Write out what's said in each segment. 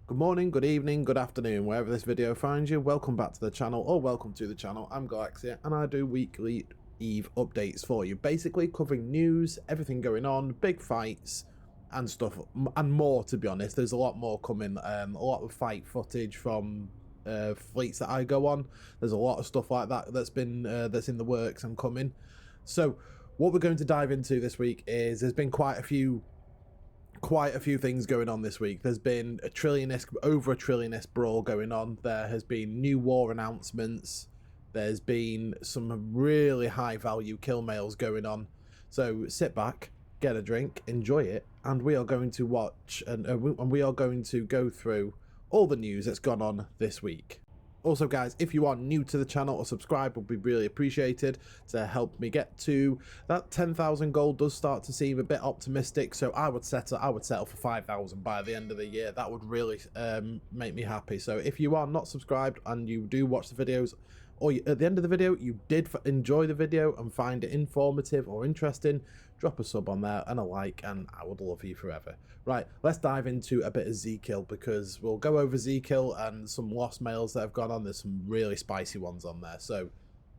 Good morning, good evening, good afternoon, wherever this video finds you. Welcome back to the channel, or welcome to the channel. I'm Galaxier, and I do weekly Eve updates for you. Basically covering news, everything going on, big fights, and stuff, and more, to be honest. There's a lot more coming, a lot of fight footage from fleets that I go on. There's a lot of stuff like that that's been, that's in the works and coming. So, what we're going to dive into this week is, there's been quite a few things going on this week. There's been over a trillionist brawl going on. There has been new war announcements. There's been some really high value kill mails going on. So sit back, get a drink, enjoy it, and we are going to watch and we are going to go through all the news that's gone on this week. Also, guys, if you are new to the channel, or subscribe would be really appreciated to help me get to that 10,000 gold. Does start to seem a bit optimistic, so I would settle for 5,000 by the end of the year. That would really make me happy. So if you are not subscribed and you do watch the videos, or at the end of the video you did enjoy the video and find it informative or interesting, drop a sub on there and a like, and I would love you forever. Right, let's dive into a bit of Zkill, because we'll go over Zkill and some lost mails that have gone on. There's some really spicy ones on there, so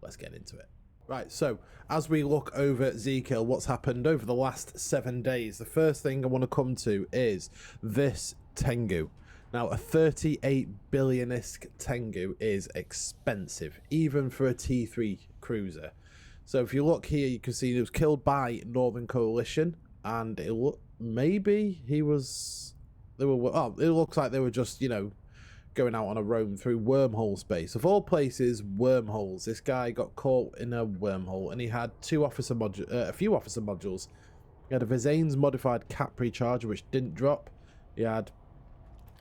let's get into it. Right, so as we look over Zkill, what's happened over the last 7 days, the first thing I want to come to is this Tengu. Now, a 38 billion-isk Tengu is expensive, even for a T3 cruiser. So if you look here, you can see he was killed by Northern Coalition, and it maybe he was, it looks like they were just, you know, going out on a roam through wormhole space. Of all places, wormholes. This guy got caught in a wormhole, and he had a few officer modules. He had a Vizane's modified Capri charger, which didn't drop. He had,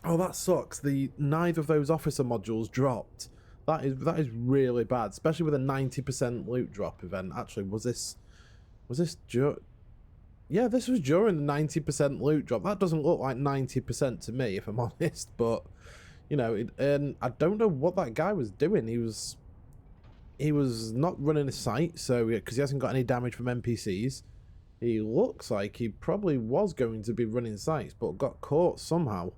oh, that sucks. Neither of those officer modules dropped. That is really bad, especially with a 90% loot drop event. Actually, was this yeah, this was during the 90% loot drop. That doesn't look like 90% to me, if I'm honest. But you know, and I don't know what that guy was doing. He was not running a site, so because he hasn't got any damage from NPCs. He looks like he probably was going to be running sites, but got caught somehow.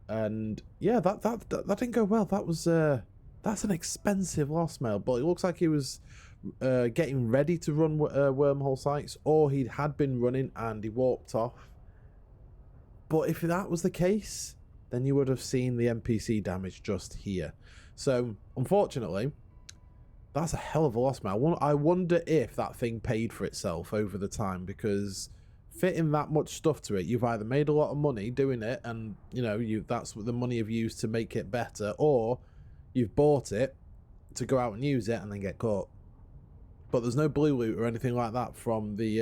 And yeah, that didn't go well. That was that's an expensive loss mail, but it looks like he was getting ready to run wormhole sites, or he had been running and he warped off. But if that was the case, then you would have seen the NPC damage just here. So unfortunately, that's a hell of a loss mail. I wonder if that thing paid for itself over the time, because fitting that much stuff to it, you've either made a lot of money doing it, and you know, that's what the money you've used to make it better, or you've bought it to go out and use it and then get caught. But there's no blue loot or anything like that from the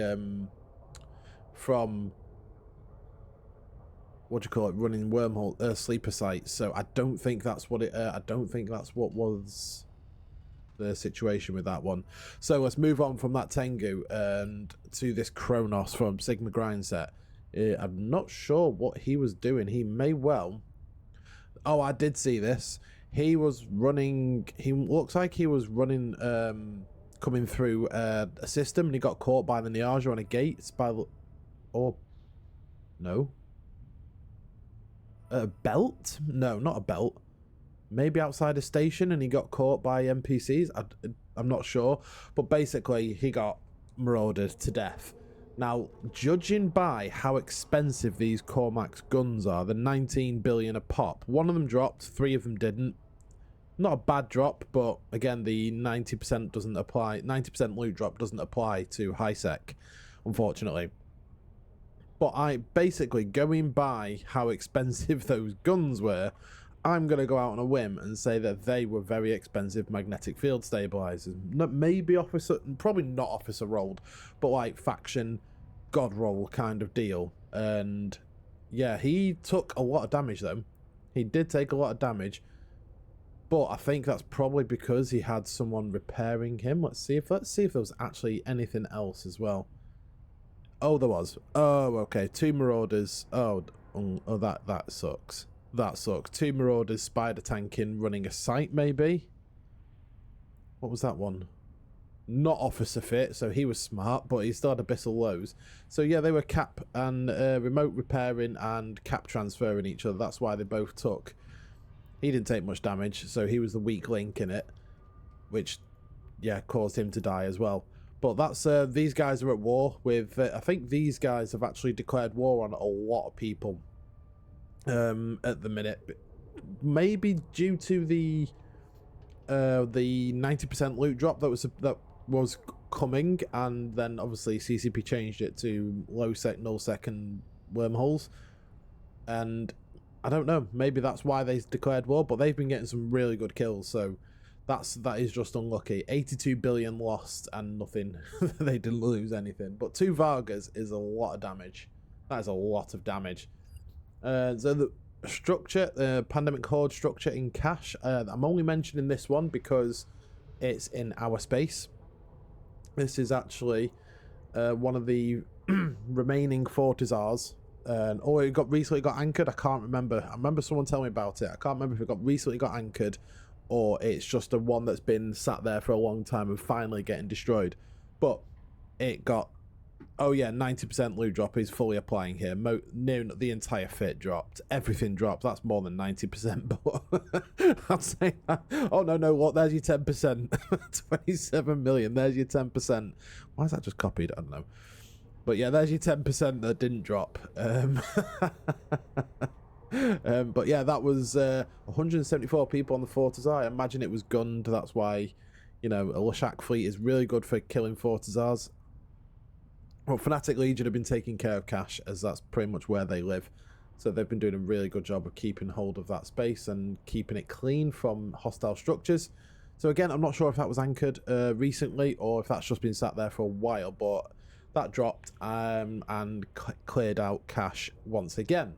what do you call it, running wormhole sleeper sites. So I don't think that's what it I don't think that's what was the situation with that one. So let's move on from that Tengu and to this Kronos from Sigma Grindset. I'm not sure what he was doing. He may well, oh, I did see this. He was running, he looks like he was running coming through a system, and he got caught by the Niaja on a gate or no, a belt, no, not a belt, maybe outside a station, and he got caught by NPCs. I'm not sure, but basically he got marauded to death. Now, judging by how expensive these Cormac's guns are, the 19 billion a pop, one of them dropped, 3 of them didn't. Not a bad drop, but again, the 90% doesn't apply. 90% loot drop doesn't apply to high sec, unfortunately. But I basically, going by how expensive those guns were, I'm going to go out on a whim and say that they were very expensive magnetic field stabilizers. Maybe officer, probably not officer rolled, but like faction god roll kind of deal. And yeah, he took a lot of damage though. He did take a lot of damage, but I think that's probably because he had someone repairing him. Let's see if there was actually anything else as well. Oh, there was. Oh, okay. 2 marauders. Oh, that sucks. That sucks. 2 marauders, spider tanking, running a site maybe. What was that one? not officer fit, so he was smart, but he still had abyssal lows. So yeah, they were cap and remote repairing and cap transferring each other. That's why they both took. He didn't take much damage, so he was the weak link in it, which yeah caused him to die as well. But that's these guys are at war with. I think these guys have actually declared war on a lot of people at the minute. Maybe due to the 90% loot drop that was coming, and then obviously CCP changed it to low sec, null sec, and wormholes. And I don't know, maybe that's why they declared war, but they've been getting some really good kills, so that is just unlucky. 82 billion lost and nothing. They didn't lose anything, but 2 Vargas is a lot of damage. That is a lot of damage. So the structure, the pandemic horde structure in cache, I'm only mentioning this one because it's in our space. This is actually one of the remaining Fortizars. It recently got anchored. I can't remember. I remember someone telling me about it. I can't remember if it recently got anchored or it's just a one that's been sat there for a long time and finally getting destroyed. But it got, oh yeah, 90% loot drop is fully applying here. Near the entire fit dropped. Everything dropped. That's more than 90%. But I'd say that. Oh no, look, there's your 10%. 27 million. There's your 10%. Why is that just copied? I don't know. But yeah, there's your 10% that didn't drop. But yeah, that was 174 people on the Fortizar. I imagine it was gunned. That's why, you know, a Lashak fleet is really good for killing Fortizars. Well, Fnatic Legion have been taking care of cache, as that's pretty much where they live. So they've been doing a really good job of keeping hold of that space and keeping it clean from hostile structures. So again, I'm not sure if that was anchored recently or if that's just been sat there for a while, but that dropped and cleared out cache once again.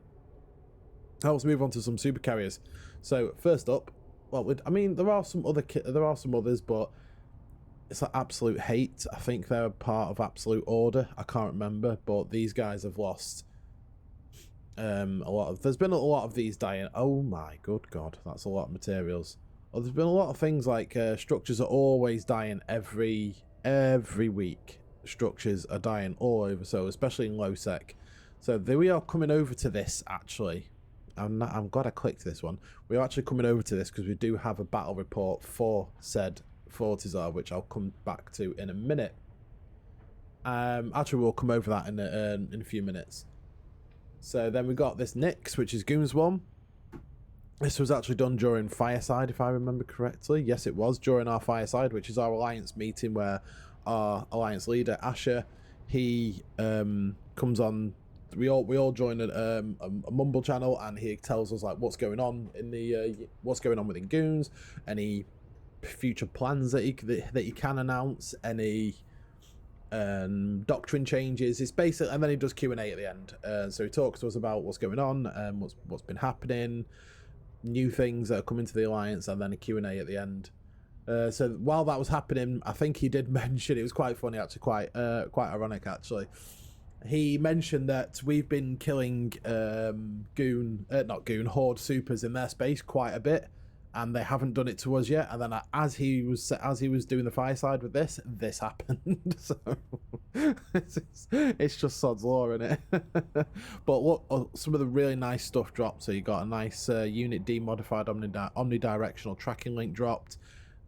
Now let's move on to some super carriers. So first up, well, I mean there are some others, but it's like Absolute Hate. I think they're part of Absolute Order. I can't remember, but these guys have lost a lot of. There's been a lot of these dying. Oh my good god, that's a lot of materials. Well, there's been a lot of things like structures are always dying every week. Structures are dying all over, so especially in low sec. So we are coming over to this actually. I'm glad I clicked this one. We're actually coming over to this because we do have a battle report for said Fortizar, which I'll come back to in a minute. Actually, we'll come over that in a few minutes. So then we got this Nyx, which is Goons one. This was actually done during Fireside, if I remember correctly. Yes, it was during our Fireside, which is our alliance meeting where our alliance leader Asher, he comes on. We all join a Mumble channel, and he tells us like what's going on in the within Goons, any future plans that he can announce, any doctrine changes. It's basically, and then he does Q&A at the end. So he talks to us about what's going on and what's been happening, new things that are coming to the alliance, and then a Q&A at the end. So while that was happening, I think he did mention, it was quite funny actually, quite ironic actually. He mentioned that we've been killing Horde supers in their space quite a bit, and they haven't done it to us yet. And then as he was doing the Fireside with this happened. So it's just sod's law, isn't it? But look, some of the really nice stuff dropped. So you got a nice unit demodified omnidirectional tracking link dropped.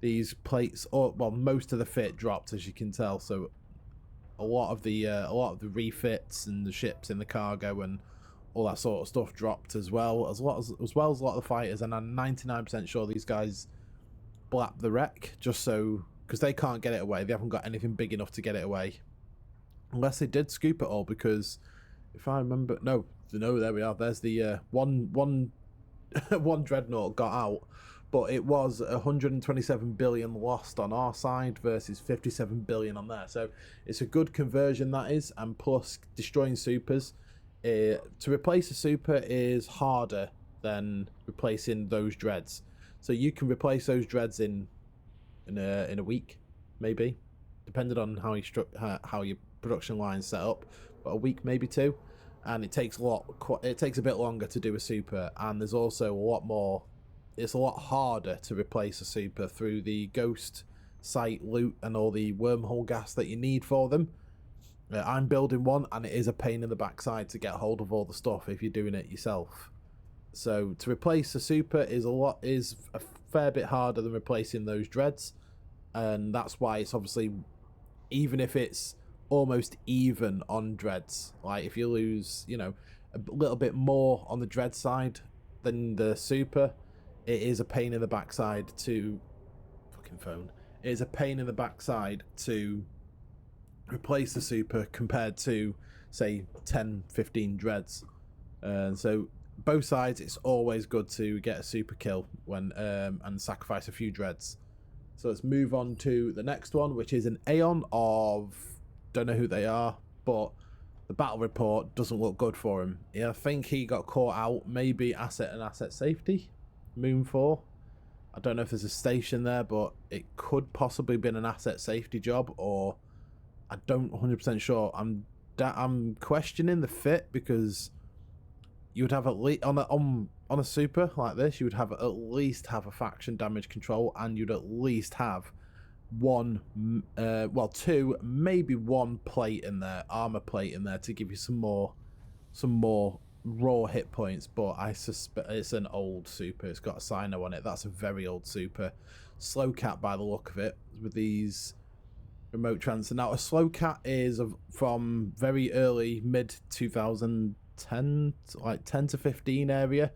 These plates, well, most of the fit dropped, as you can tell. So a lot of the refits and the ships in the cargo and all that sort of stuff dropped as well as a lot of the fighters. And I'm 99% sure these guys blap the wreck just so, because they can't get it away. They haven't got anything big enough to get it away, unless they did scoop it all. Because if I remember, no, there we are. There's the one dreadnaught got out. But it was 127 billion lost on our side versus 57 billion on there. So it's a good conversion, that is. And plus, destroying supers. To replace a super is harder than replacing those dreads. So you can replace those dreads in a week, maybe, depending on how your production line's set up. But a week, maybe 2. And it takes a bit longer to do a super. And there's also a lot more. It's a lot harder to replace a super through the ghost site loot and all the wormhole gas that you need for them. I'm building one, and it is a pain in the backside to get hold of all the stuff if you're doing it yourself. So to replace a super is a fair bit harder than replacing those dreads, and that's why it's obviously, even if it's almost even on dreads, like if you lose, you know, a little bit more on the dread side than the super, it is a pain in the backside to fucking phone. It is a pain in the backside to replace the super compared to, say, 10-15 dreads. And so both sides, it's always good to get a super kill when and sacrifice a few dreads. So let's move on to the next one, which is an Aeon of, don't know who they are, but the battle report doesn't look good for him. Yeah, I think he got caught out, maybe asset and asset safety, Moon 4. I don't know if there's a station there, but it could possibly been an asset safety job, or I don't 100% sure. I'm questioning the fit, because you would have at least on a super like this, you would have at least have a faction damage control, and you'd at least have one, well, two, maybe one plate in there, armor plate in there, to give you some more raw hit points. But I suspect it's an old super. It's got a Sino on it. That's a very old super. Slow cat by the look of it, with these remote transfer. Now a slow cat is from very early mid 2010, like 10 to 15 area.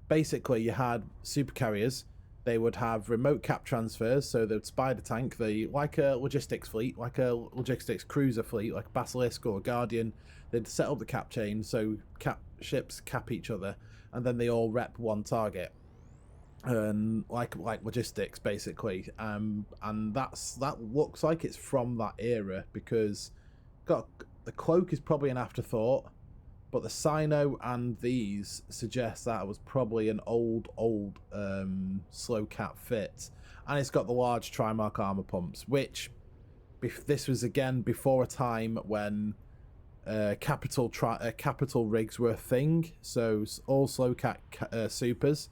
Basically, you had super carriers. They would have remote cap transfers, so they'd spider tank, like a logistics fleet, like a logistics cruiser fleet, like a Basilisk or a Guardian. They'd set up the cap chain, so ships cap each other, and then they all rep one target, and like logistics basically. And that looks like it's from that era, because the cloak is probably an afterthought. But the Sino and these suggest that it was probably an old slow cat fit. And it's got the large Trimarch armor pumps, which, this was again before a time when capital rigs were a thing. So all slow cat supers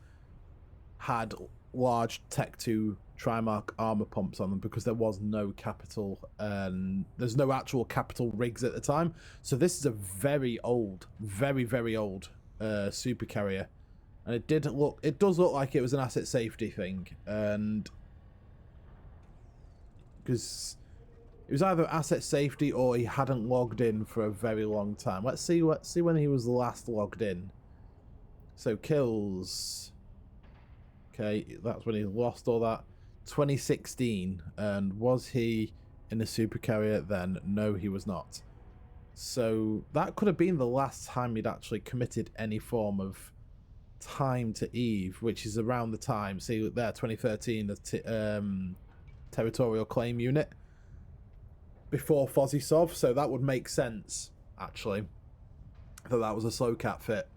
had large Tech 2 Trimarch armor pumps on them, because there was no capital, and there's no actual capital rigs at the time. So this is a very old, very old super carrier, and it does look like it was an asset safety thing, and because it was either asset safety or he hadn't logged in for a very long time. Let's see when he was last logged in. So kills, okay, that's when he lost all that. 2016. And was he in a super carrier then? No, he was not. So that could have been the last time he'd actually committed any form of time to Eve, which is around the time, see there, 2013, the territorial claim unit before Fozzie Sov. So that would make sense, actually, that was a slow cat fit.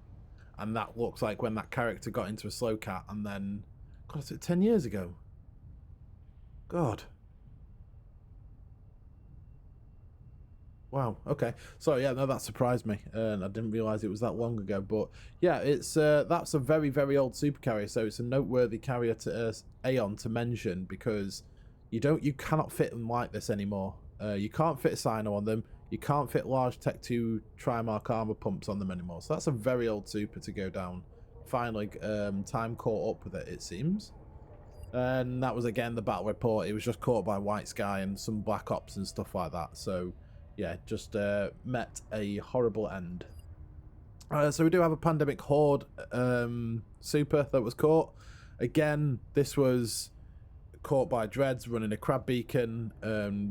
And that looks like when that character got into a slow cat, and then, God, is it 10 years ago? God. Wow, okay. So yeah, no, that surprised me, and I didn't realise it was that long ago. But yeah, it's that's a very old super carrier, so it's a noteworthy carrier to Aeon to mention, because you cannot fit them like this anymore. You can't fit a Sino on them. You can't fit large Tech 2 Trimarch armor pumps on them anymore. So that's a very old super to go down. Finally, time caught up with it, it seems. And that was again the battle report. It was just caught by White Sky and some Black Ops and stuff like that. So yeah, just met a horrible end. So we do have a Pandemic Horde super that was caught. Again, this was caught by Dreads running a Crab Beacon,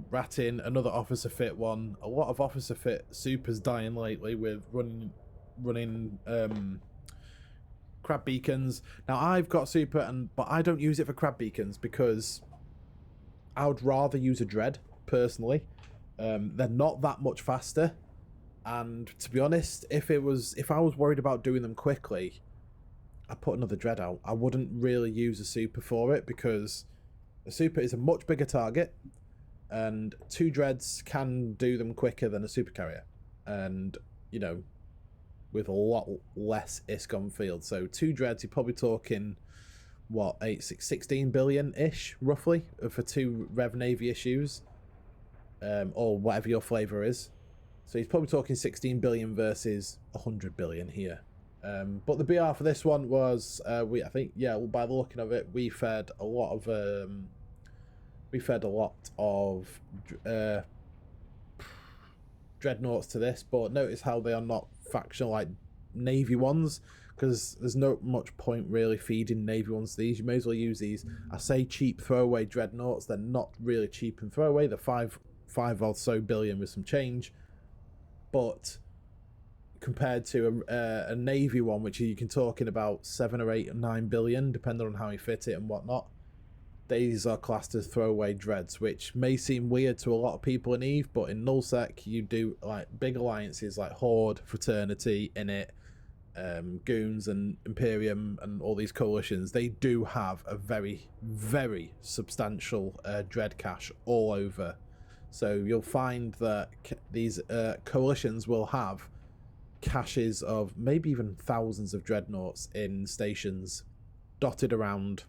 Rattin, another Officer Fit one. A lot of Officer Fit supers dying lately with running Crab Beacons. Now I've got super, but I don't use it for Crab Beacons because I would rather use a Dread personally. They're not that much faster, and to be honest, if I was worried about doing them quickly, I'd put another Dread out. I wouldn't really use a super for it, because a super is a much bigger target, and 2 Dreads can do them quicker than a super carrier, and you know, with a lot less ISK on field. So 2 Dreads, you're probably talking what, 16 billion-ish, roughly, for 2 Rev Navy issues, or whatever your flavour is. So he's probably talking 16 billion versus 100 billion here. But the BR for this one was, I think, yeah, by the looking of it, we fed a lot of dreadnoughts to this, but notice how they are not factional like Navy ones, because there's no much point really feeding Navy ones to these. You may as well use these, I say, cheap throwaway dreadnoughts. They're not really cheap and throwaway. They're 5 or so billion with some change, but compared to a Navy one, which you can talk in about 7 or 8 or 9 billion, depending on how you fit it and whatnot, these are classed as throwaway dreads, which may seem weird to a lot of people in EVE, but in nullsec you do like big alliances like Horde, Fraternity, Init, Goons and Imperium and all these coalitions. They do have a very, very substantial dread cache all over. So you'll find that these coalitions will have caches of maybe even thousands of dreadnoughts in stations dotted around.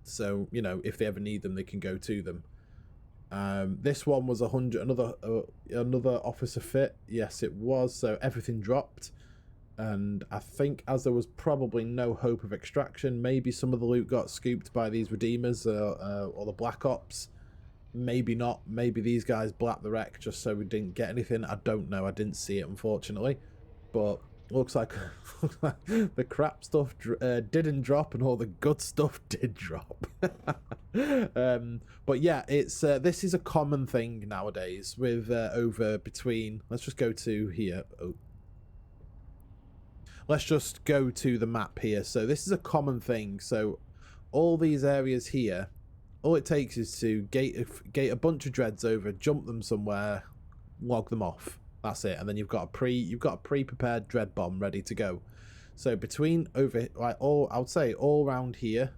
So, you know, if they ever need them, they can go to them. This one was 100, another officer fit. Yes, it was. So everything dropped. And I think as there was probably no hope of extraction, maybe some of the loot got scooped by these redeemers or the Black Ops. Maybe not. Maybe these guys blacked the wreck just so we didn't get anything. I don't know. I didn't see it, unfortunately. But looks like the crap stuff didn't drop and all the good stuff did drop. But yeah, it's this is a common thing nowadays with over between, let's just go to here. Let's just go to the map here. So this is a common thing. So all these areas here, all it takes is to gate a bunch of dreads over, jump them somewhere, log them off. That's it, and then you've got a pre-prepared dread bomb ready to go. So between over, like I would say all around here,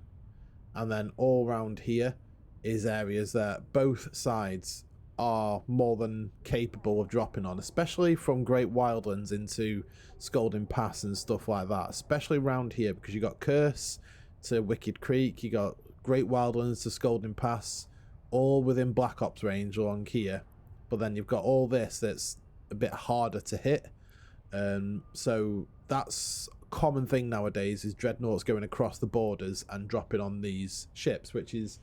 and then all around here is areas that both sides are more than capable of dropping on, especially from Great Wildlands into Scalding Pass and stuff like that. Especially around here because you got Curse to Wicked Creek, you got Great Wildlands to Scalding Pass, all within Black Ops range along here. But then you've got all this that's a bit harder to hit, so that's a common thing nowadays, is dreadnoughts going across the borders and dropping on these ships, which is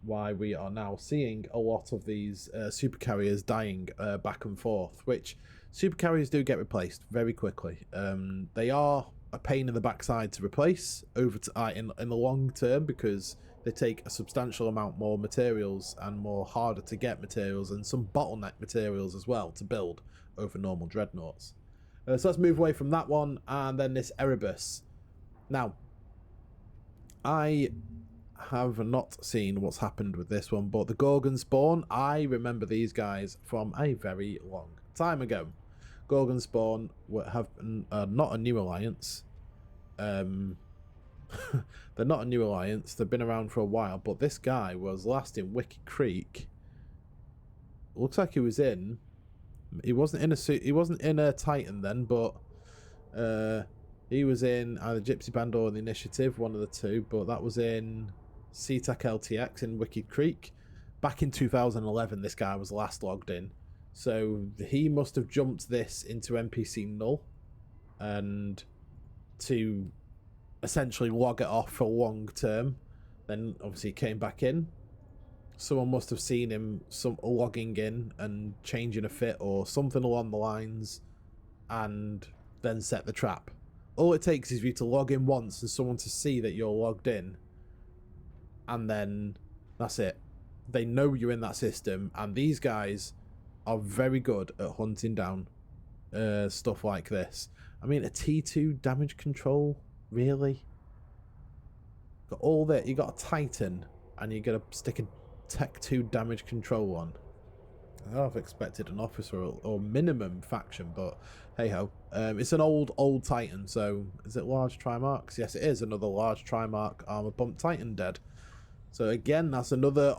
why we are now seeing a lot of these super carriers dying back and forth, which super carriers do get replaced very quickly. They are a pain in the backside to replace over in the long term, because they take a substantial amount more materials and more harder to get materials, and some bottleneck materials as well to build over normal dreadnoughts. So let's move away from that one, and then this Erebus. Now, I have not seen what's happened with this one, but the Gorgon spawn, I remember these guys from a very long time ago. Gorgon spawn have not a new alliance. They're not a new alliance. They've been around for a while, but this guy was last in Wicked Creek. Looks like he was in. He wasn't in a suit. He wasn't in a Titan then, but he was in either Gypsy Band or the Initiative, one of the two. But that was in SeaTac LTX in Wicked Creek back in 2011. This guy was last logged in, so he must have jumped this into NPC null and to essentially log it off for long term. Then obviously came back in. Someone must have seen him logging in and changing a fit or something along the lines, and then set the trap. All it takes is for you to log in once and someone to see that you're logged in, and then that's it. They know you're in that system, and these guys are very good at hunting down stuff like this. I mean, a T2 damage control, really? Got all that. You got a Titan, and you're gonna stick a Tech 2 damage control on. I've expected an officer or minimum faction, but hey ho. It's an old Titan, so is it large Trimarchs? Yes, it is another large Trimarch armor bump Titan dead. So again, that's another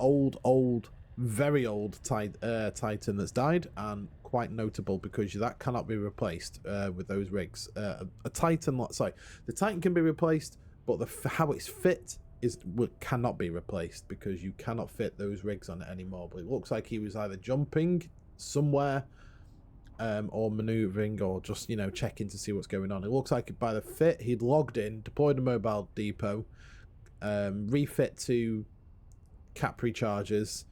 very old Titan that's died, and quite notable because that cannot be replaced with those rigs. The Titan can be replaced, but how it's fit cannot be replaced, because you cannot fit those rigs on it anymore. But it looks like he was either jumping somewhere or maneuvering, or just, you know, checking to see what's going on. It looks like by the fit, he'd logged in, deployed a mobile depot, refit to cap recharges,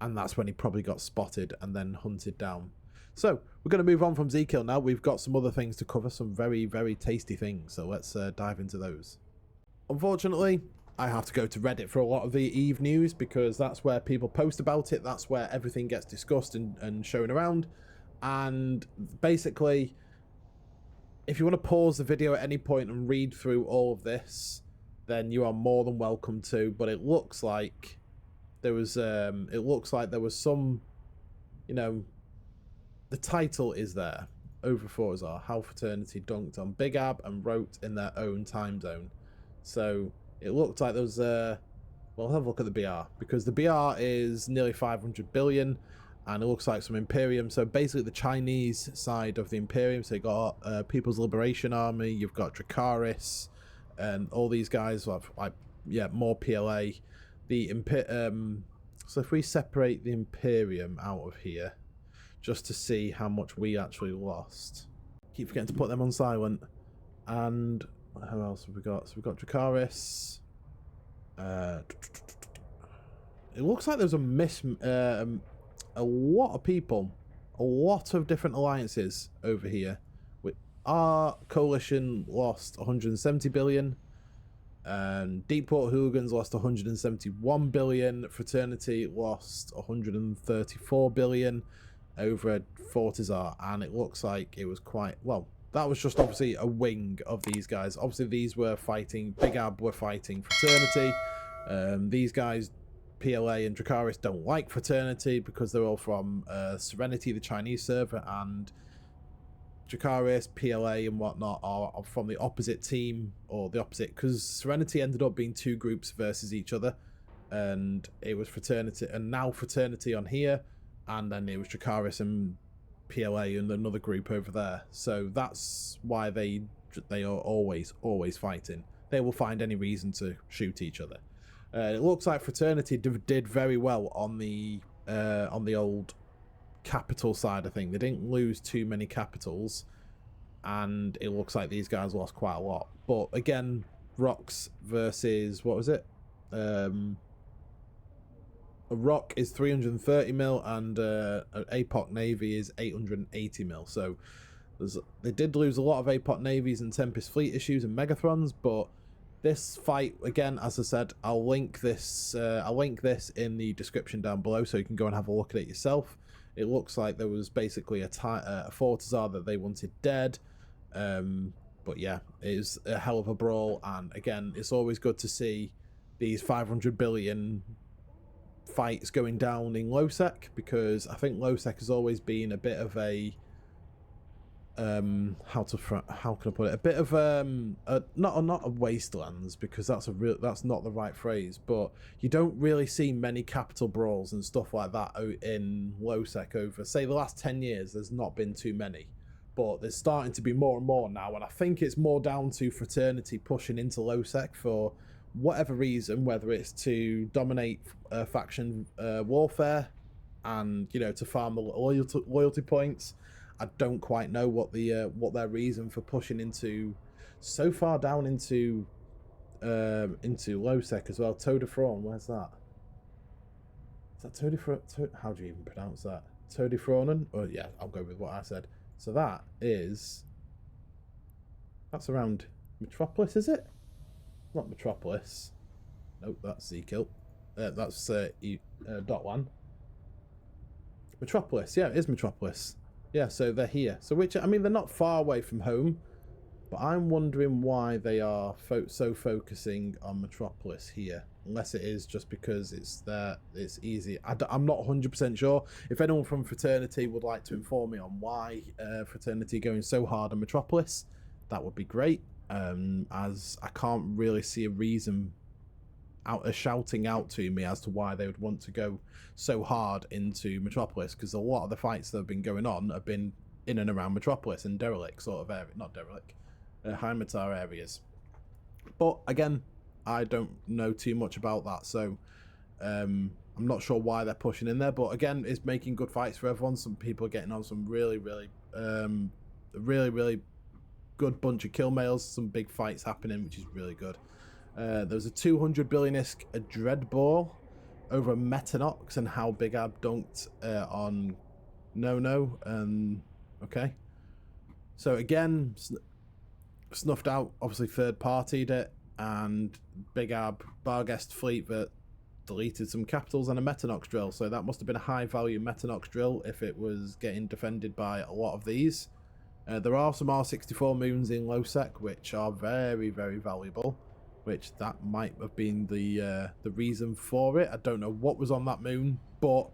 and that's when he probably got spotted and then hunted down. So we're going to move on from Zkill now. We've got some other things to cover, some very, very tasty things, so let's dive into those. Unfortunately, I have to go to Reddit for a lot of the EVE news, because that's where people post about it, that's where everything gets discussed and shown around. And basically, if you want to pause the video at any point and read through all of this, then you are more than welcome to. But it looks like there was some, you know, the title is there. Over Forza, how Fraternity dunked on Big Ab and wrote in their own time zone. So it looked like there was well, have a look at the BR, because the BR is nearly 500 billion. And it looks like some Imperium. So basically the Chinese side of the Imperium. So you got People's Liberation Army. You've got Dracaris. And all these guys have, like, yeah, more PLA. So if we separate the Imperium out of here, just to see how much we actually lost. Keep forgetting to put them on silent. And who else have we got? So we've got Dracaris. It looks like there's a lot of people, a lot of different alliances over here. Our coalition lost 170 billion. Deepport Hooligans lost 171 billion. Fraternity lost 134 billion over Fortizar, and it looks like it was quite, well, that was just obviously a wing of these guys. Obviously these were fighting, Big Ab were fighting Fraternity. These guys, PLA and Dracaris, don't like Fraternity because they're all from Serenity, the Chinese server, and Dracaris, PLA and whatnot are from the opposite team, or the opposite, because Serenity ended up being two groups versus each other, and it was Fraternity, and now Fraternity on here, and then it was Dracaris and PLA and another group over there. So that's why they are always fighting. They will find any reason to shoot each other. It looks like Fraternity did very well on the old capital side of thing. They didn't lose too many capitals, and it looks like these guys lost quite a lot. But again, Rocks versus, what was it? A Rock is 330 mil, and an APOC Navy is 880 mil. So they did lose a lot of APOC Navies and Tempest Fleet issues and Megathrons, but this fight, again, as I said, I'll link this in the description down below, so you can go and have a look at it yourself. It looks like there was basically a Fortizar that they wanted dead. But yeah, it is a hell of a brawl, and again, it's always good to see these 500 billion fights going down in low-sec, because I think low-sec has always been a bit of a how can I put it, a bit of not a wastelands, because that's not the right phrase, but you don't really see many capital brawls and stuff like that in low-sec over, say, the last 10 years. There's not been too many, but there's starting to be more and more now, and I think it's more down to Fraternity pushing into low-sec for whatever reason, whether it's to dominate faction warfare and, you know, to farm the loyalty points. I don't quite know what their reason for pushing into so far down into low sec as well. Todefron, where's that? Is that Todefron? How do you even pronounce that? Todefronen? Oh yeah, I'll go with what I said. So that's around Metropolis, is it? Not Metropolis. Nope, that's Zkill. That's dot one. Metropolis, yeah, it is Metropolis. Yeah, so they're here. So which, I mean, they're not far away from home, but I'm wondering why they are so focusing on Metropolis here. Unless it is just because it's easy. I'm not 100% sure. If anyone from Fraternity would like to inform me on why Fraternity going so hard on Metropolis, that would be great. As I can't really see a reason shouting out to me as to why they would want to go so hard into Metropolis, because a lot of the fights that have been going on have been in and around Metropolis and Derelict sort of area, not Derelict, Heimatar areas. But again, I don't know too much about that, so I'm not sure why they're pushing in there. But again, it's making good fights for everyone. Some people are getting on some really good bunch of kill mails. Some big fights happening, which is really good. There's a 200 billion-isk dread ball over Metanox, and how Big Ab dunked on No. Okay. So again, snuffed out, obviously third-partied it, and Big Ab Barguest fleet that deleted some capitals and a Metanox drill. So that must have been a high-value Metanox drill if it was getting defended by a lot of these. There are some R64 moons in low sec, which are very valuable, which that might have been the reason for it. I don't know what was on that moon, but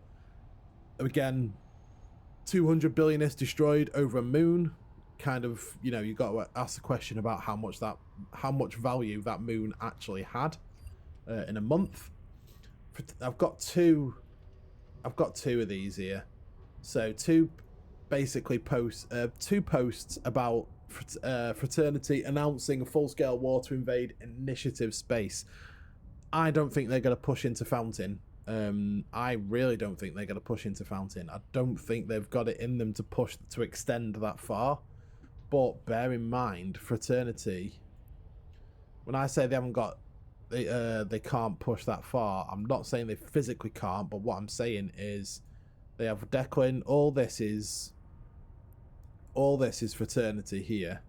again, 200 billion is destroyed over a moon. Kind of, you know, you got to ask the question about how much value that moon actually had in a month. I've got two of these here. So two posts about Fraternity announcing a full-scale war to invade initiative space. I don't think they're going to push into Fountain. I really don't think they're going to push into Fountain. I don't think they've got it in them to extend that far. But bear in mind, Fraternity, when I say they haven't got, they can't push that far, I'm not saying they physically can't, but what I'm saying is they have Declan. All this is Fraternity here.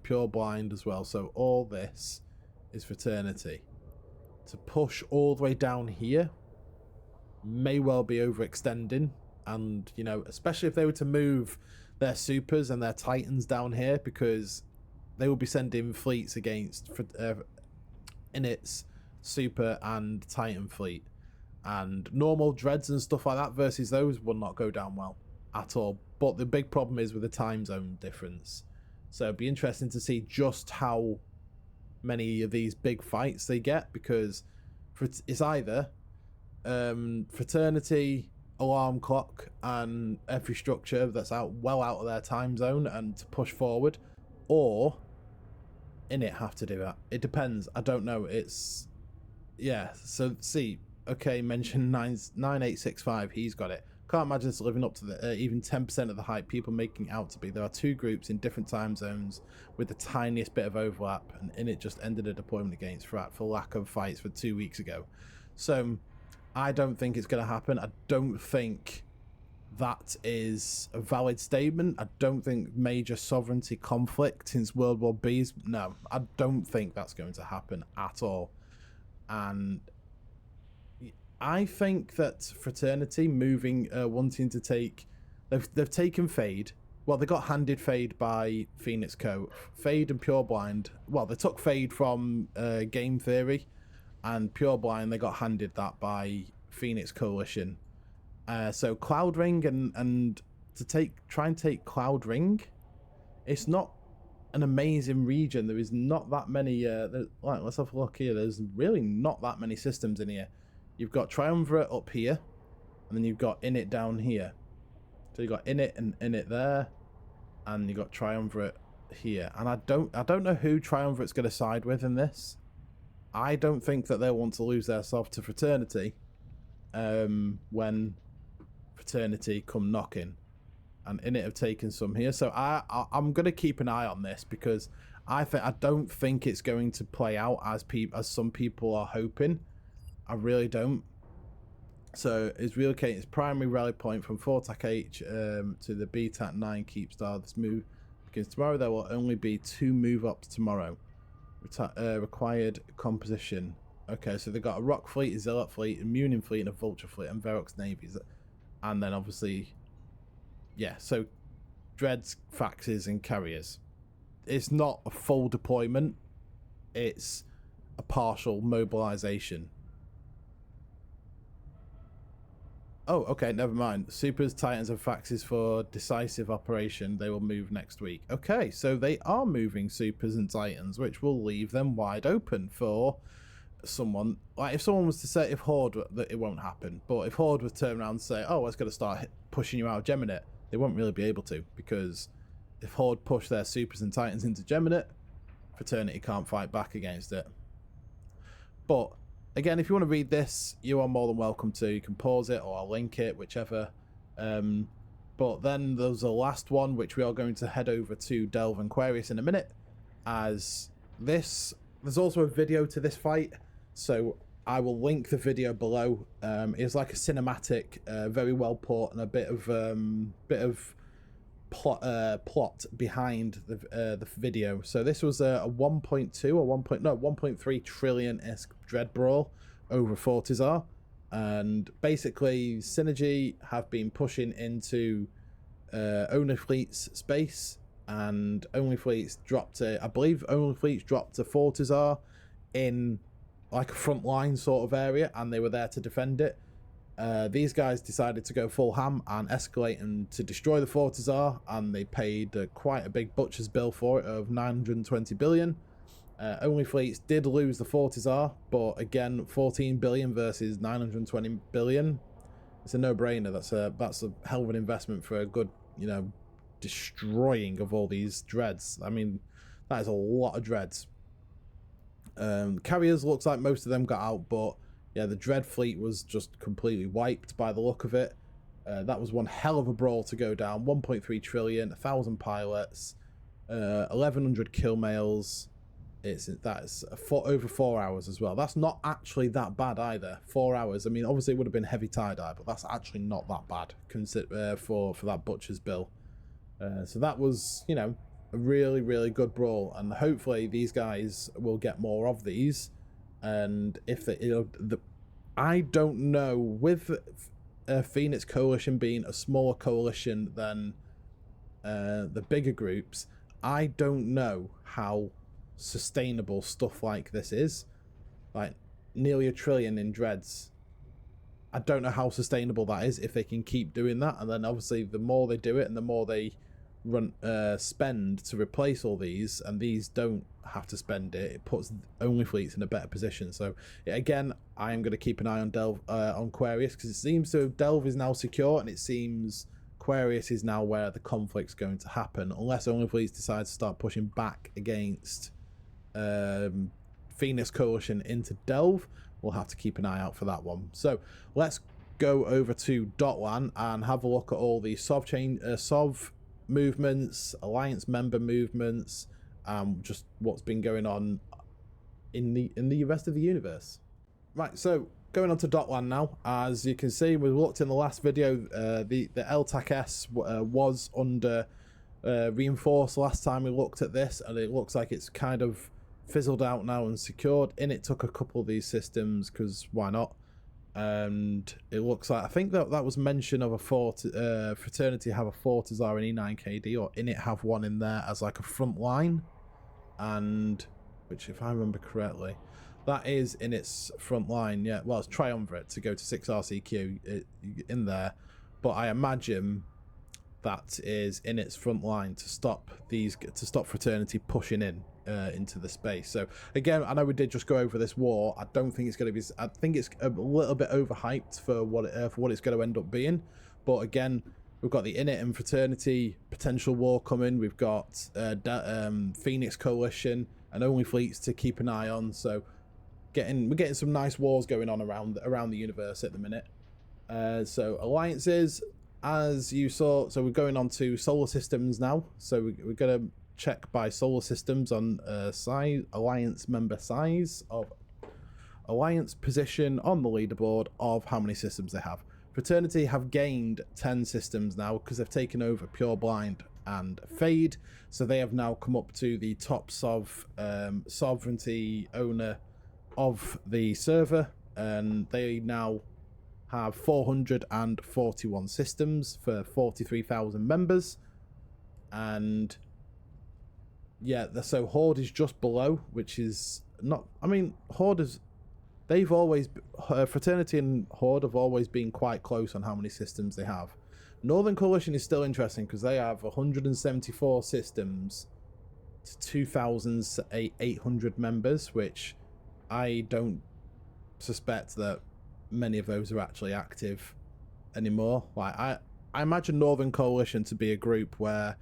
Pure Blind as well. So all this is Fraternity. To push all the way down here may well be overextending, and you know, especially if they were to move their supers and their titans down here, because they will be sending fleets against Init's super and titan fleet, and normal dreads and stuff like that versus those will not go down well at all. But the big problem is with the time zone difference, so it'd be interesting to see just how many of these big fights they get, because it's either Fraternity, alarm clock, and every structure that's well out of their time zone and to push forward, or Init have to do that. It depends. I don't know. It's, yeah. So see, okay, mention 9865. He's got it. Can't imagine it's living up to the even 10% of the hype people making out to be. There are two groups in different time zones with the tiniest bit of overlap, and Init just ended a deployment against Frat for lack of fights for 2 weeks ago. So I don't think it's going to happen. I don't think that is a valid statement. I don't think major sovereignty conflict since World War B's. No, I don't think that's going to happen at all. And I think that Fraternity moving, wanting to take, they've taken Fade. Well, they got handed Fade by Phoenix Co. Fade and Pure Blind. Well, they took Fade from Game Theory, and Pure Blind, they got handed that by Phoenix Coalition. So Cloud Ring and to try and take Cloud Ring, it's not an amazing region. There is not that many. Let's have a look here. There's really not that many systems in here. You've got Triumvirate up here, and then you've got Init down here. So you've got Init and Init there, and you've got Triumvirate here. And I don't know who Triumvirate's going to side with in this. I don't think that they'll want to lose their self to Fraternity when Fraternity come knocking, and Init have taken some here. So I'm going to keep an eye on this, because I don't think it's going to play out as some people are hoping. I really don't. So is relocating its primary rally point from 4TAC H to the BTAC 9 keep star. This move because tomorrow there will only be 2 move ups tomorrow. Required composition. Okay, so they've got a Rock fleet, a Zealot fleet, a Munin fleet, and a Vulture fleet, and Verox navies. And then obviously, yeah, so Dreads, Faxes, and Carriers. It's not a full deployment. It's a partial mobilization. Oh, okay, never mind. Supers, Titans, and Faxes for decisive operation. They will move next week. Okay, so they are moving Supers and Titans, which will leave them wide open for someone. Like, if someone was to say, if Horde, that it won't happen, but if Horde would turn around and say, oh, let's going to start pushing you out of Geminate, they won't really be able to, because if Horde push their Supers and Titans into Geminate, Fraternity can't fight back against it. But again, if you want to read this, you are more than welcome to. You can pause it or I'll link it, whichever. But then there's a last one, which we are going to head over to Delve and Aquarius in a minute. As this, there's also a video to this fight, so I will link the video below. It's like a cinematic, very well put, and a bit of plot behind the video. So this was a 1.2 or 1.3 trillion-esque dread brawl over Fortizar, and basically Synergy have been pushing into Owner Fleet's space, and Only Fleet's dropped to, I believe Only Fleet's dropped to Fortizar in like a front line sort of area, and they were there to defend it. These guys decided to go full ham and escalate and to destroy the Fortizar, and they paid quite a big butcher's bill for it of 920 billion. Only Fleets did lose the Fortizar, but again, 14 billion versus 920 billion. It's a no-brainer. That's a hell of an investment for a good, you know, destroying of all these dreads. I mean, that is a lot of dreads. Carriers, looks like most of them got out, but yeah, the dread fleet was just completely wiped by the look of it. That was one hell of a brawl to go down. 1.3 trillion, 1,000 pilots, 1,100 kill mails. That's over 4 hours as well. That's not actually that bad either. 4 hours. I mean, obviously it would have been heavy tie-dye, but that's actually not that bad for that butcher's bill. So that was, you know, a really, really good brawl, and hopefully these guys will get more of these. And if they, you know, I don't know, with Phoenix Coalition being a smaller coalition than the bigger groups, I don't know how sustainable stuff like this is. Like nearly 1 trillion in dreads. I don't know how sustainable that is if they can keep doing that. And then obviously the more they do it and the more they spend to replace all these, and these don't have to spend it, it puts Only Fleets in a better position. So again, I am going to keep an eye on Delve, on Aquarius, because it seems to Delve is now secure, and it seems Aquarius is now where the conflict's going to happen, unless Only Fleets decide to start pushing back against Phoenix Coalition into Delve. We'll have to keep an eye out for that one. So let's go over to Dotlan and have a look at all the Sov movements, alliance member movements, just what's been going on in the rest of the universe. Right, so going on to Dotland now. As you can see, we looked in the last video, the LTAC S was under reinforced last time we looked at this, and it looks like it's kind of fizzled out now and secured. In it took a couple of these systems, because why not? And it looks like, I think that was mention of a Fraternity have a Fortizar in E9KD, or in it have one in there as like a front line, and which, if I remember correctly, that is in its front line. Yeah, well, it's triumvirate to go to 6 RCQ in there, but I imagine that is in its front line to stop Fraternity pushing in into the space. So again, I know we did just go over this war. I don't think it's going to be, I think it's a little bit overhyped for what it's going to end up being. But again, we've got the Init and Fraternity potential war coming. We've got Phoenix Coalition and Only Fleets to keep an eye on. So we're getting some nice wars going on around the universe at the minute. So alliances, as you saw, so we're going on to solar systems now. So we're going to check by solar systems on size, alliance member size of alliance position on the leaderboard of how many systems they have. Fraternity have gained 10 systems now because they've taken over Pure Blind and Fade, so they have now come up to the top sovereignty owner of the server, and they now have 441 systems for 43,000 members. And yeah, so Horde is just below, which is not, I mean, Horde is, they've always, Fraternity and Horde have always been quite close on how many systems they have. Northern Coalition is still interesting because they have 174 systems to 2,800 members, which I don't suspect that many of those are actually active anymore. Like I imagine Northern Coalition to be a group where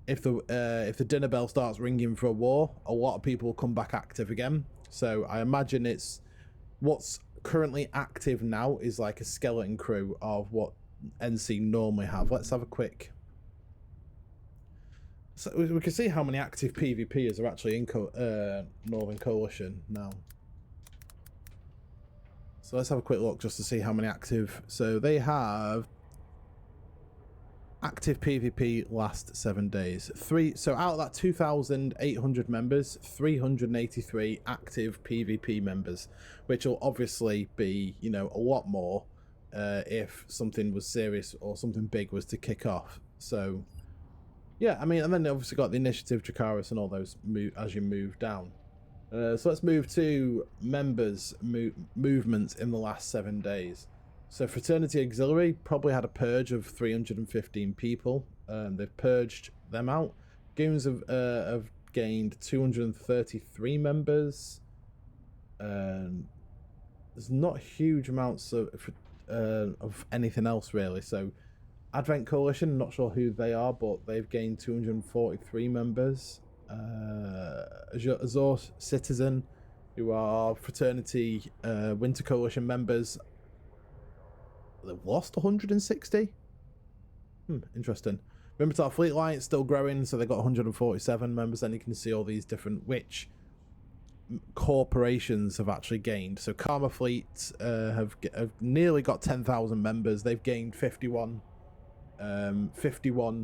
if the dinner bell starts ringing for a war, a lot of people will come back active again. So I imagine it's what's currently active now is like a skeleton crew of what NC normally have. Let's have a quick. So we can see how many active PvPers are actually in Northern Coalition now. So let's have a quick look just to see how many active. So they have active PvP last 7 days. So out of that 2,800 members, 383 active PvP members, which will obviously be, you know, a lot more if something was serious or something big was to kick off. So yeah, I mean, and then they obviously got the initiative, Dracarys, and all those as you move down. So let's move to members movements in the last 7 days. So Fraternity Auxiliary probably had a purge of 315 people. They've purged them out. Goons have gained 233 members. There's not huge amounts of anything else really. So Advent Coalition, not sure who they are, but they've gained 243 members. Azure Citizen, who are Fraternity Winter Coalition members, they've lost 160. Interesting. Remember, our Fleet Alliance still growing, so they've got 147 members. Then you can see all these different which corporations have actually gained. So Karma Fleet have nearly got 10,000 members. They've gained 51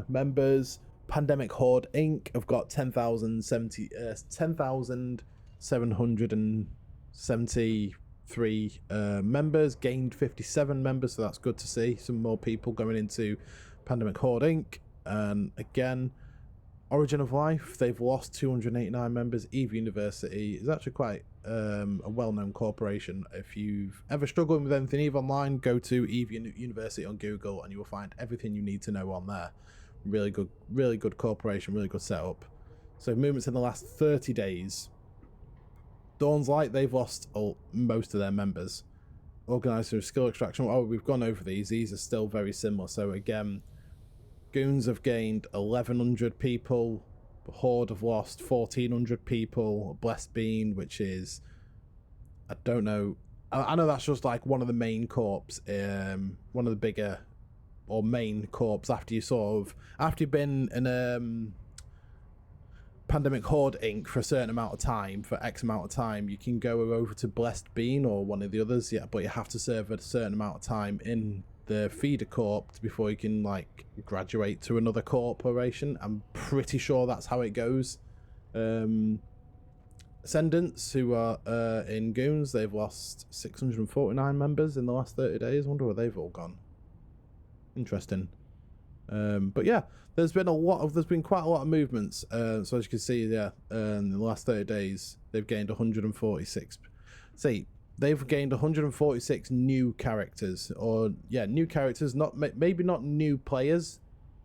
members. Pandemic Horde Inc. have got 10,773 members, gained 57 members, so that's good to see some more people going into Pandemic Horde Inc. And again, Origin of Life, they've lost 289 members. Eve University is actually quite a well-known corporation. If you've ever struggled with anything Eve Online, go to Eve University on Google and you will find everything you need to know on there. Really good corporation, really good setup. So movements in the last 30 days. Dawn's Light, they've lost most of their members. Organised through skill extraction. Oh, we've gone over these. These are still very similar. So again, Goons have gained 1,100 people. Horde have lost 1,400 people. Blessed Bean, which is, I don't know. I know that's just like one of the main corps. One of the bigger or main corps after you've been in Pandemic Horde Inc. for a certain amount of time, for X amount of time, you can go over to Blessed Bean or one of the others, yeah, but you have to serve a certain amount of time in the feeder corp before you can like graduate to another corporation. I'm pretty sure that's how it goes. Ascendants, who are in Goons, they've lost 649 members in the last 30 days. I wonder where they've all gone. Interesting. But yeah, there's been quite a lot of movements. So as you can see, yeah, in the last 30 days, they've gained 146. See, they've gained 146 new characters, or yeah, new characters. Not maybe not new players,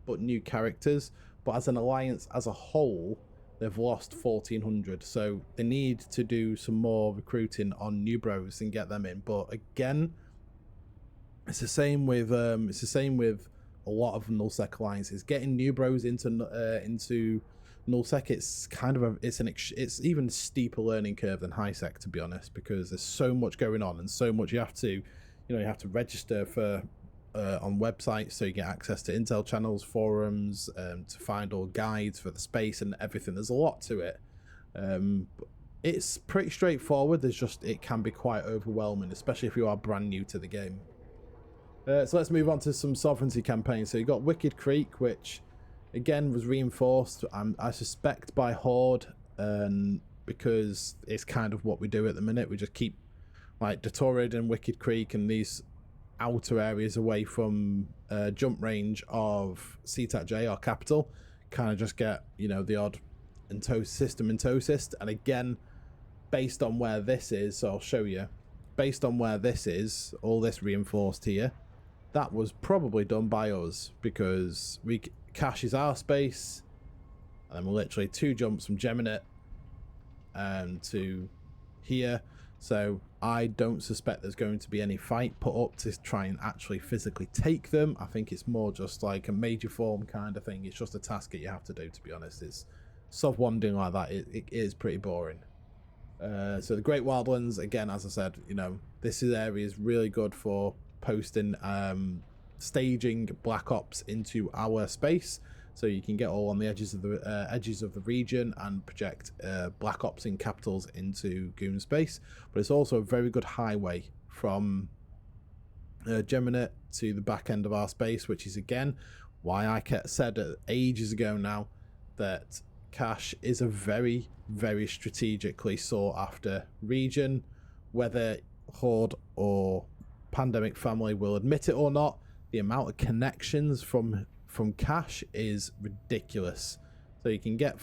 but new characters. But as an alliance as a whole, they've lost 1,400. So they need to do some more recruiting on new bros and get them in. But again, it's the same with a lot of nullsec alliances. Getting new bros into nullsec, it's kind of it's even steeper learning curve than highsec, to be honest, because there's so much going on and so much you have to register for on websites so you get access to intel channels, forums, to find all guides for the space and everything. There's a lot to it. It's pretty straightforward. It can be quite overwhelming, especially if you are brand new to the game. So let's move on to some sovereignty campaigns. So you got Wicked Creek, which again was reinforced, I suspect, by Horde, because it's kind of what we do at the minute. We just keep like Datorid and Wicked Creek and these outer areas away from jump range of CTAT-J, our capital. Kind of just get, you know, the odd system intosist. And again, based on where this is, so I'll show you, based on where this is, all this reinforced here, that was probably done by us, because cache is our space, and we're literally 2 jumps from Geminate to here. So I don't suspect there's going to be any fight put up to try and actually physically take them. I think it's more just like a major form kind of thing. It's just a task that you have to do, to be honest. It's soft wandering like that. It is pretty boring. So the Great Wildlands, again, as I said, you know, this area is really good for posting, staging Black Ops into our space. So you can get all on the edges of the region and project Black Ops in capitals into Goon space. But it's also a very good highway from Gemini to the back end of our space, which is again why I said ages ago now that Cache is a very, very strategically sought after region. Whether Horde or Pandemic Family will admit it or not, the amount of connections from Cache is ridiculous. So you can get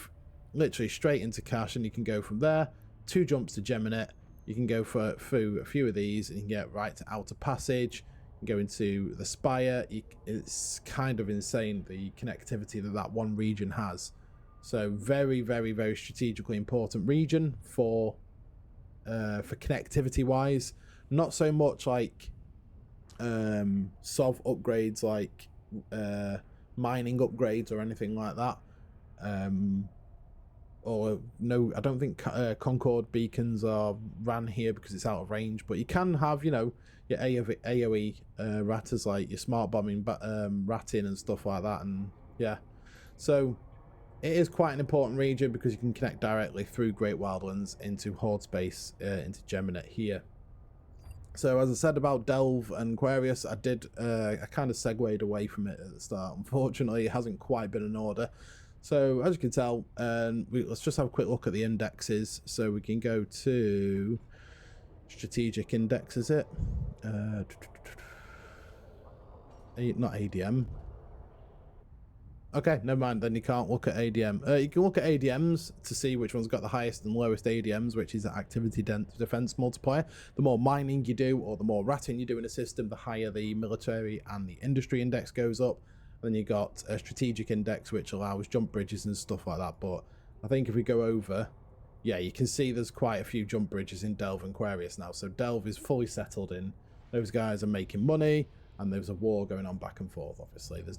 literally straight into Cache, and you can go from there 2 jumps to Gemini. You can go through a few of these and you can get right to Outer Passage. You can go into the Spire. It's kind of insane the connectivity that one region has. So very, very, very strategically important region for connectivity wise. Not so much like SOV upgrades, like mining upgrades or anything like that. Or no, I don't think Concord beacons are ran here because it's out of range. But you can have, you know, your AoE ratters, like your smart bombing ratting and stuff like that. And yeah, so it is quite an important region because you can connect directly through Great Wildlands into Horde space, into Gemini here. So as I said about Delve and Aquarius, I kind of segued away from it at the start. Unfortunately, it hasn't quite been in order. So as you can tell, let's just have a quick look at the indexes. So we can go to strategic index, is it? Not ADM. Okay, never mind, then you can't look at ADM. You can look at ADMs to see which one's got the highest and lowest ADMs, which is the activity defense multiplier. The more mining you do, or the more ratting you do in a system, the higher the military and the industry index goes up. Then you got a strategic index, which allows jump bridges and stuff like that. But I think if we go over, yeah, you can see there's quite a few jump bridges in Delve and Aquarius now. So Delve is fully settled in. Those guys are making money. And there's a war going on back and forth, obviously. There's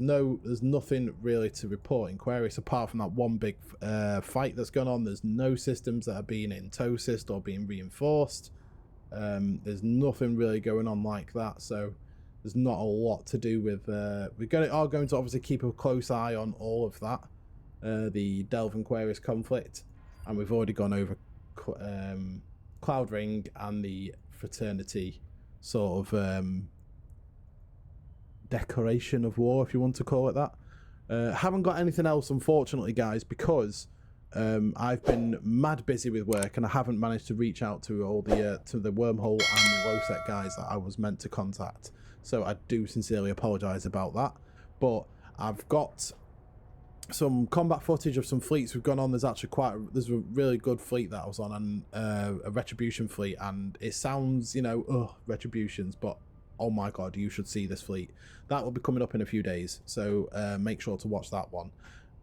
nothing really to report in Aquarius apart from that one big fight that's going on. There's no systems that are being intosed or being reinforced. There's nothing really going on like that, so there's not a lot to do with... we are going to obviously keep a close eye on all of that, the Delve and Aquarius conflict, and we've already gone over Cloud Ring and the Fraternity sort of... declaration of war, if you want to call it that. Haven't got anything else, unfortunately, guys, because I've been mad busy with work and I haven't managed to reach out to all the wormhole and the low set guys that I was meant to contact. So I do sincerely apologise about that. But I've got some combat footage of some fleets we've gone on. There's actually there's a really good fleet that I was on, and a Retribution fleet, and it sounds, you know, Retributions, but oh my god, you should see this fleet. That will be coming up in a few days, so make sure to watch that one.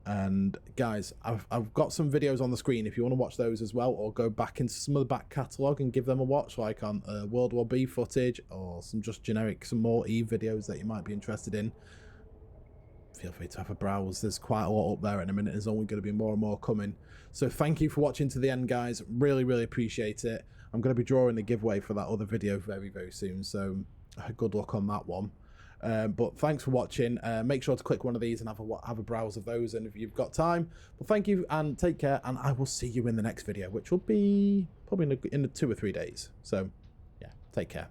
And guys, I've got some videos on the screen if you want to watch those as well, or go back into some of the back catalogue and give them a watch, like on World War B footage, or some just generic, some more Eve videos that you might be interested in. Feel free to have a browse. There's quite a lot up there in a minute. There's only going to be more and more coming. So thank you for watching to the end, guys. Really, really appreciate it. I'm going to be drawing the giveaway for that other video very, very soon, so good luck on that one. But thanks for watching. Make sure to click one of these and have a browse of those, and if you've got time. Well, thank you and take care, and I will see you in the next video, which will be probably in 2 or 3 days. So yeah, take care.